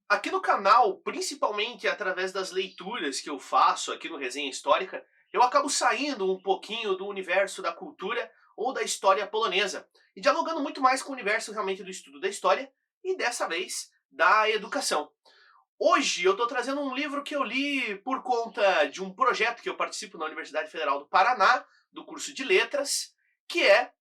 Aqui no canal, principalmente através das leituras que eu faço aqui no Resenha Histórica, eu acabo saindo um pouquinho do universo da cultura ou da história polonesa e dialogando muito mais com o universo realmente do estudo da história e dessa vez da educação. Hoje eu estou trazendo um livro que eu li por conta de um projeto que eu participo na Universidade Federal do Paraná, do curso de Letras, que é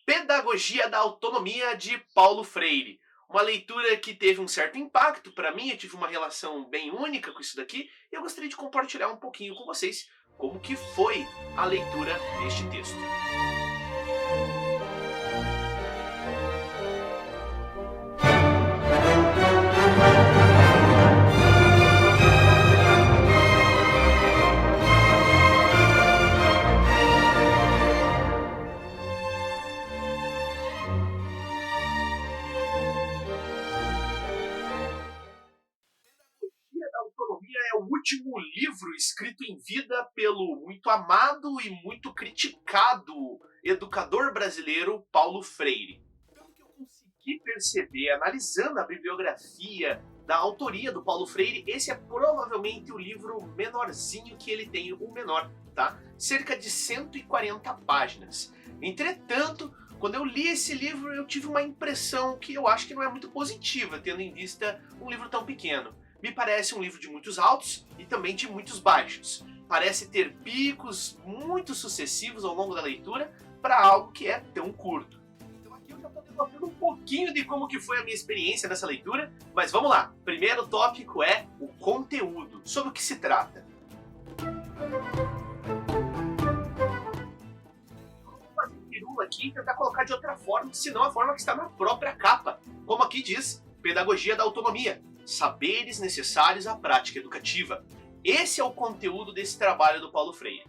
Pedagogia da Autonomia de Paulo Freire. Uma leitura que teve um certo impacto para mim, eu tive uma relação bem única com isso daqui, e eu gostaria de compartilhar um pouquinho com vocês como que foi a leitura deste texto. Pedagogia da Autonomia é o último livro escrito em vida pelo muito amado e muito criticado educador brasileiro Paulo Freire. Pelo que eu consegui perceber, analisando a bibliografia da autoria do Paulo Freire, esse é provavelmente o livro menorzinho que ele tem, o menor, tá? Cerca de 140 páginas. Entretanto, quando eu li esse livro, eu tive uma impressão que eu acho que não é muito positiva, tendo em vista um livro tão pequeno. Me parece um livro de muitos altos e também de muitos baixos. Parece ter picos muito sucessivos ao longo da leitura para algo que é tão curto. Então aqui eu já estou debatendo um pouquinho de como que foi a minha experiência nessa leitura, mas vamos lá. Primeiro tópico é o conteúdo. Sobre o que se trata? Vamos fazer um pirula aqui e tentar colocar de outra forma, senão a forma que está na própria capa. Como aqui diz, Pedagogia da Autonomia. Saberes necessários à prática educativa. Esse é o conteúdo desse trabalho do Paulo Freire.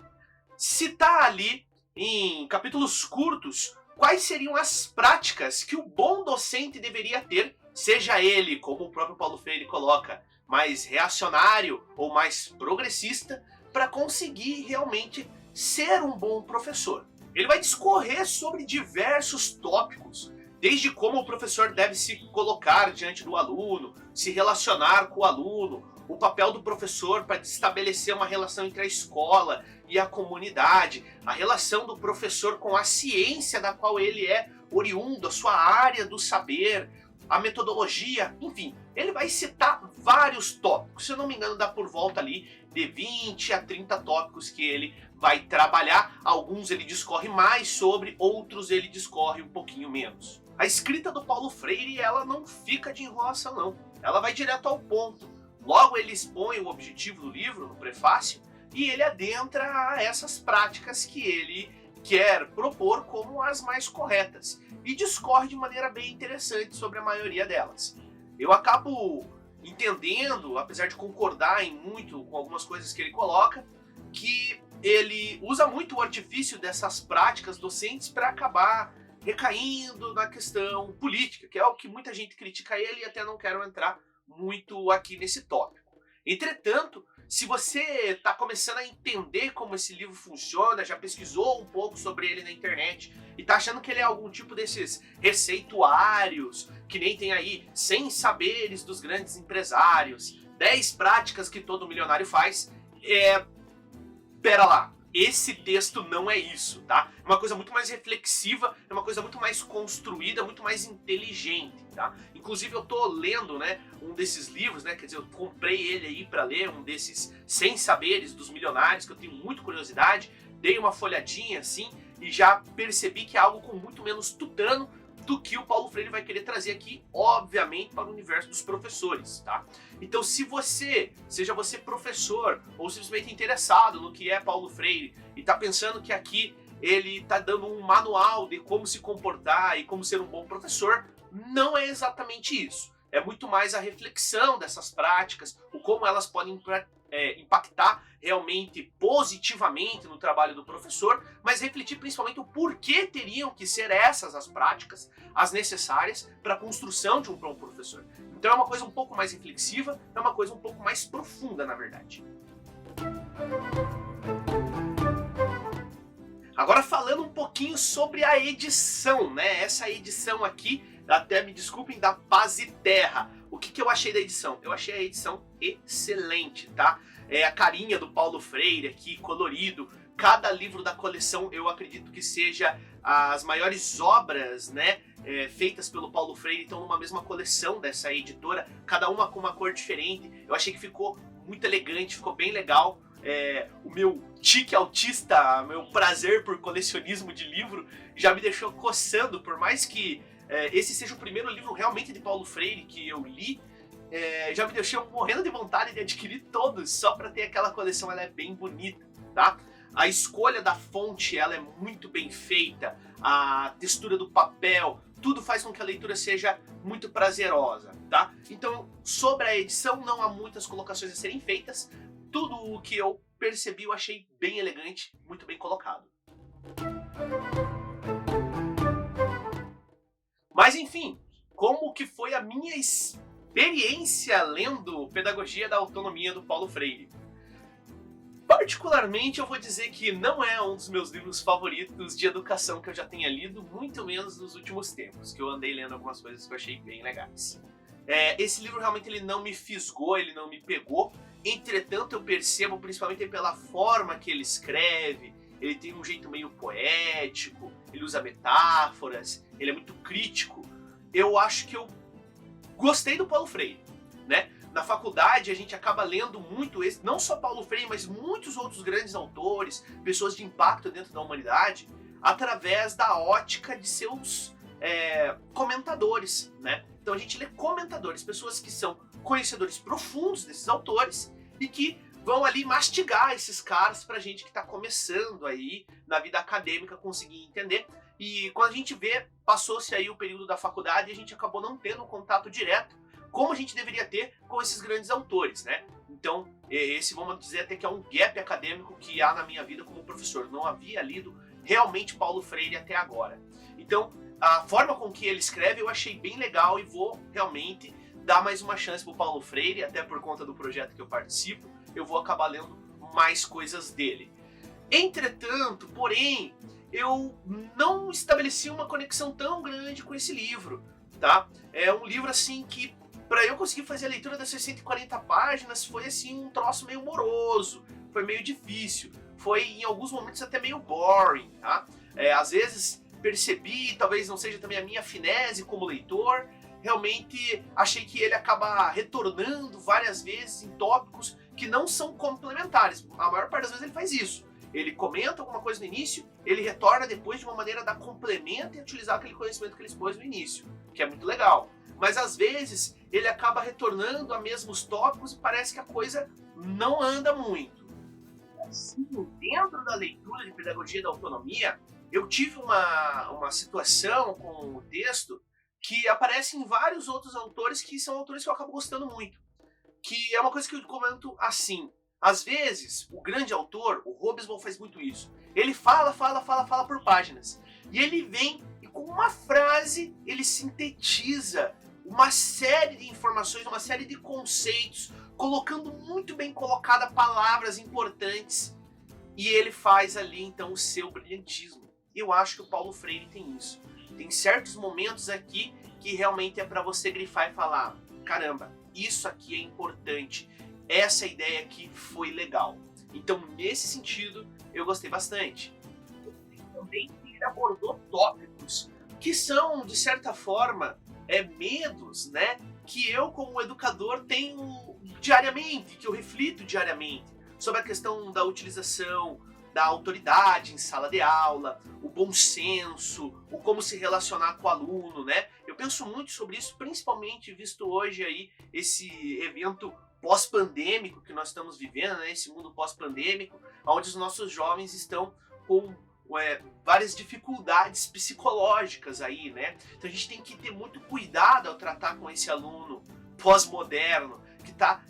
Citar ali, em capítulos curtos, quais seriam as práticas que o bom docente deveria ter, seja ele, como o próprio Paulo Freire coloca, mais reacionário ou mais progressista, para conseguir realmente ser um bom professor. Ele vai discorrer sobre diversos tópicos, desde como o professor deve se colocar diante do aluno, se relacionar com o aluno, o papel do professor para estabelecer uma relação entre a escola e a comunidade, a relação do professor com a ciência da qual ele é oriundo, a sua área do saber, a metodologia, enfim. Ele vai citar vários tópicos, se eu não me engano dá por volta ali de 20 a 30 tópicos que ele vai trabalhar. Alguns ele discorre mais sobre, outros ele discorre um pouquinho menos. A escrita do Paulo Freire, ela não fica de enrolação não, ela vai direto ao ponto. Logo ele expõe o objetivo do livro no prefácio e ele adentra a essas práticas que ele quer propor como as mais corretas e discorre de maneira bem interessante sobre a maioria delas. Eu acabo entendendo, apesar de concordar em muito com algumas coisas que ele coloca, que ele usa muito o artifício dessas práticas docentes para acabar recaindo na questão política, que é o que muita gente critica ele e até não quero entrar muito aqui nesse tópico. Entretanto, se você está começando a entender como esse livro funciona, já pesquisou um pouco sobre ele na internet e está achando que ele é algum tipo desses receituários, que nem tem aí 100 saberes dos grandes empresários, 10 práticas que todo milionário faz, pera lá. Esse texto não é isso, tá? É uma coisa muito mais reflexiva, é uma coisa muito mais construída, muito mais inteligente, tá? Inclusive eu tô lendo, né, um desses livros, né, quer dizer, eu comprei ele aí para ler, um desses 100 saberes dos milionários, que eu tenho muita curiosidade, dei uma folhadinha assim e já percebi que é algo com muito menos tutano do que o Paulo Freire vai querer trazer aqui, obviamente, para o universo dos professores, tá? Então, se você, seja você professor ou simplesmente interessado no que é Paulo Freire e está pensando que aqui ele está dando um manual de como se comportar e como ser um bom professor, não é exatamente isso. É muito mais a reflexão dessas práticas, o como elas podem impactar realmente positivamente no trabalho do professor, mas refletir principalmente o porquê teriam que ser essas as práticas, as necessárias para a construção de um bom professor. Então é uma coisa um pouco mais reflexiva, é uma coisa um pouco mais profunda, na verdade. Agora falando um pouquinho sobre a edição, né? Essa edição aqui, até me desculpem, da Paz e Terra. O que eu achei da edição? Eu achei a edição excelente, tá? A carinha do Paulo Freire aqui, colorido. Cada livro da coleção eu acredito que seja as maiores obras, né, feitas pelo Paulo Freire, então numa mesma coleção dessa editora, cada uma com uma cor diferente. Eu achei que ficou muito elegante, ficou bem legal. O meu tique autista, meu prazer por colecionismo de livro já me deixou coçando, por mais que esse seja o primeiro livro realmente de Paulo Freire que eu li, já me deixou morrendo de vontade de adquirir todos, só para ter aquela coleção. Ela é bem bonita, tá? A escolha da fonte, ela é muito bem feita, a textura do papel, tudo faz com que a leitura seja muito prazerosa, tá? Então, sobre a edição, não há muitas colocações a serem feitas. Tudo o que eu percebi, eu achei bem elegante, muito bem colocado. Mas enfim, como que foi a minha experiência lendo Pedagogia da Autonomia do Paulo Freire? Particularmente, eu vou dizer que não é um dos meus livros favoritos de educação que eu já tenha lido, muito menos nos últimos tempos, que eu andei lendo algumas coisas que eu achei bem legais. Esse livro realmente ele não me fisgou, ele não me pegou. Entretanto, eu percebo, principalmente pela forma que ele escreve, ele tem um jeito meio poético, ele usa metáforas, ele é muito crítico. Eu acho que eu gostei do Paulo Freire, né? Na faculdade a gente acaba lendo muito não só Paulo Freire, mas muitos outros grandes autores, pessoas de impacto dentro da humanidade, através da ótica de seus comentadores, né? Então a gente lê comentadores, pessoas que são conhecedores profundos desses autores e que vão ali mastigar esses caras pra gente que tá começando aí na vida acadêmica conseguir entender. E quando a gente vê, passou-se aí o período da faculdade e a gente acabou não tendo um contato direto como a gente deveria ter com esses grandes autores, né? Então, esse, vamos dizer até que é um gap acadêmico que há na minha vida como professor. Não havia lido realmente Paulo Freire até agora. Então, a forma com que ele escreve eu achei bem legal e vou realmente dar mais uma chance pro Paulo Freire, até por conta do projeto que eu participo, eu vou acabar lendo mais coisas dele. Entretanto, porém, eu não estabeleci uma conexão tão grande com esse livro, tá? É um livro assim que, para eu conseguir fazer a leitura dessas 140 páginas, foi assim um troço meio moroso, foi meio difícil, foi em alguns momentos até meio boring, tá? Às vezes percebi, talvez não seja também a minha finese como leitor, realmente achei que ele acaba retornando várias vezes em tópicos que não são complementares. A maior parte das vezes ele faz isso. Ele comenta alguma coisa no início, ele retorna depois de uma maneira dar complemento e utilizar aquele conhecimento que ele expôs no início, que é muito legal. Mas às vezes ele acaba retornando a mesmos tópicos e parece que a coisa não anda muito. Assim, dentro da leitura de Pedagogia da Autonomia, eu tive uma situação com o texto que aparece em vários outros autores que são autores que eu acabo gostando muito. Que é uma coisa que eu comento assim. Às vezes, o grande autor, o Hobsbawm faz muito isso. Ele fala por páginas. E ele vem e com uma frase, ele sintetiza uma série de informações, uma série de conceitos, colocando muito bem colocada palavras importantes. E ele faz ali, então, o seu brilhantismo. Eu acho que o Paulo Freire tem isso. Tem certos momentos aqui que realmente é para você grifar e falar: caramba, isso aqui é importante. Essa ideia aqui foi legal. Então, nesse sentido, eu gostei bastante. Também ele abordou tópicos que são, de certa forma, medos, né? Que eu, como educador, tenho diariamente, que eu reflito diariamente sobre a questão da utilização da autoridade em sala de aula, o bom senso, o como se relacionar com o aluno, né? Eu penso muito sobre isso, principalmente visto hoje aí esse evento pós-pandêmico que nós estamos vivendo, né? Esse mundo pós-pandêmico, onde os nossos jovens estão com várias dificuldades psicológicas aí, né? Então a gente tem que ter muito cuidado ao tratar com esse aluno pós-moderno que está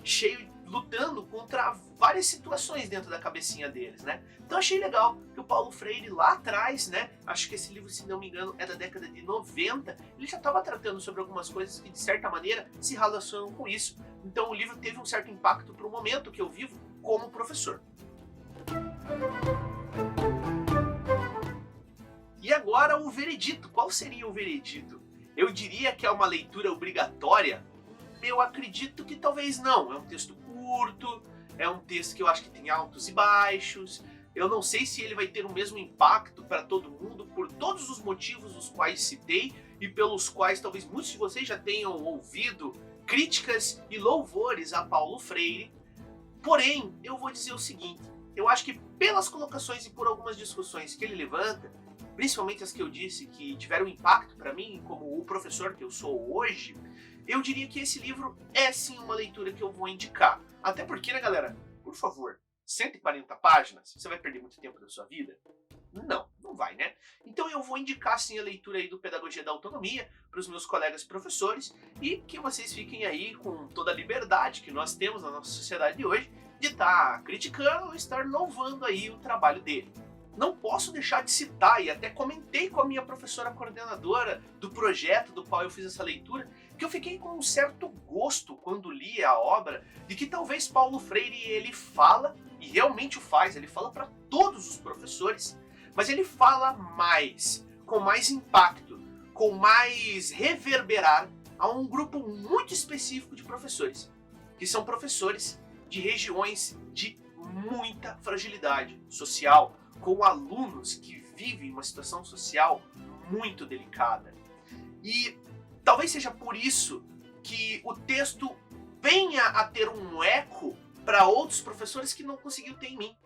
lutando contra várias situações dentro da cabecinha deles, né? Então achei legal que o Paulo Freire lá atrás, né? Acho que esse livro, se não me engano, é da década de 90, ele já estava tratando sobre algumas coisas que de certa maneira se relacionam com isso. Então o livro teve um certo impacto para o momento que eu vivo como professor. E agora o veredito. Qual seria o veredito? Eu diria que é uma leitura obrigatória? eu acredito que talvez não. É um texto curto, é um texto que eu acho que tem altos e baixos. Eu não sei se ele vai ter o mesmo impacto para todo mundo, por todos os motivos os quais citei e pelos quais talvez muitos de vocês já tenham ouvido críticas e louvores a Paulo Freire. Porém, eu vou dizer o seguinte, eu acho que pelas colocações e por algumas discussões que ele levanta, principalmente as que eu disse que tiveram impacto para mim, como o professor que eu sou hoje, eu diria que esse livro é sim uma leitura que eu vou indicar. Até porque, né, galera, por favor, 140 páginas, você vai perder muito tempo da sua vida? Não vai, né? Então eu vou indicar sim a leitura aí do Pedagogia da Autonomia para os meus colegas professores e que vocês fiquem aí com toda a liberdade que nós temos na nossa sociedade de hoje de estar criticando ou estar louvando aí o trabalho dele. Não posso deixar de citar, e até comentei com a minha professora coordenadora do projeto do qual eu fiz essa leitura, que eu fiquei com um certo gosto quando li a obra, de que talvez Paulo Freire ele fala, e realmente o faz, ele fala para todos os professores, mas ele fala mais, com mais impacto, com mais reverberar a um grupo muito específico de professores, que são professores de regiões de muita fragilidade social, com alunos que vivem uma situação social muito delicada. E talvez seja por isso que o texto venha a ter um eco para outros professores que não conseguiu ter em mim.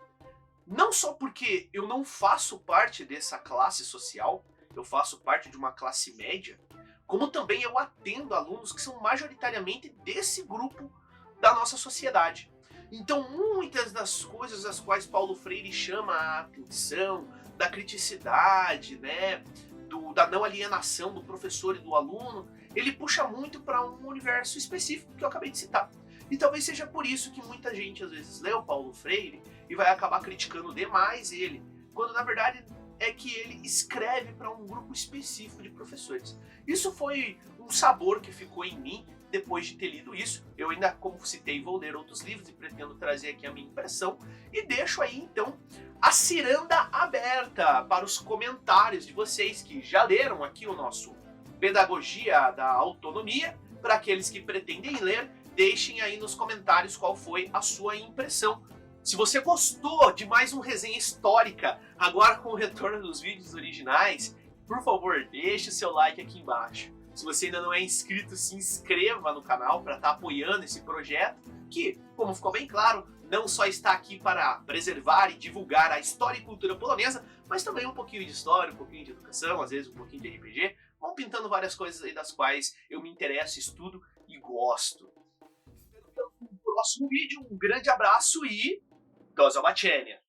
Não só porque eu não faço parte dessa classe social, eu faço parte de uma classe média, como também eu atendo alunos que são majoritariamente desse grupo da nossa sociedade. Então, muitas das coisas às quais Paulo Freire chama a atenção, da criticidade, né, da não alienação do professor e do aluno, ele puxa muito para um universo específico que eu acabei de citar. E talvez seja por isso que muita gente às vezes lê o Paulo Freire e vai acabar criticando demais ele, quando na verdade é que ele escreve para um grupo específico de professores. Isso foi um sabor que ficou em mim depois de ter lido isso. Eu ainda, como citei, vou ler outros livros e pretendo trazer aqui a minha impressão. E deixo aí, então, a ciranda aberta para os comentários de vocês que já leram aqui o nosso Pedagogia da Autonomia. Para aqueles que pretendem ler, deixem aí nos comentários qual foi a sua impressão. Se você gostou de mais um resenha histórica, agora com o retorno dos vídeos originais, por favor, deixe o seu like aqui embaixo. Se você ainda não é inscrito, se inscreva no canal para estar apoiando esse projeto, que, como ficou bem claro, não só está aqui para preservar e divulgar a história e cultura polonesa, mas também um pouquinho de história, um pouquinho de educação, às vezes um pouquinho de RPG, vão pintando várias coisas aí das quais eu me interesso, estudo e gosto. No próximo vídeo, um grande abraço e do zobaczenia!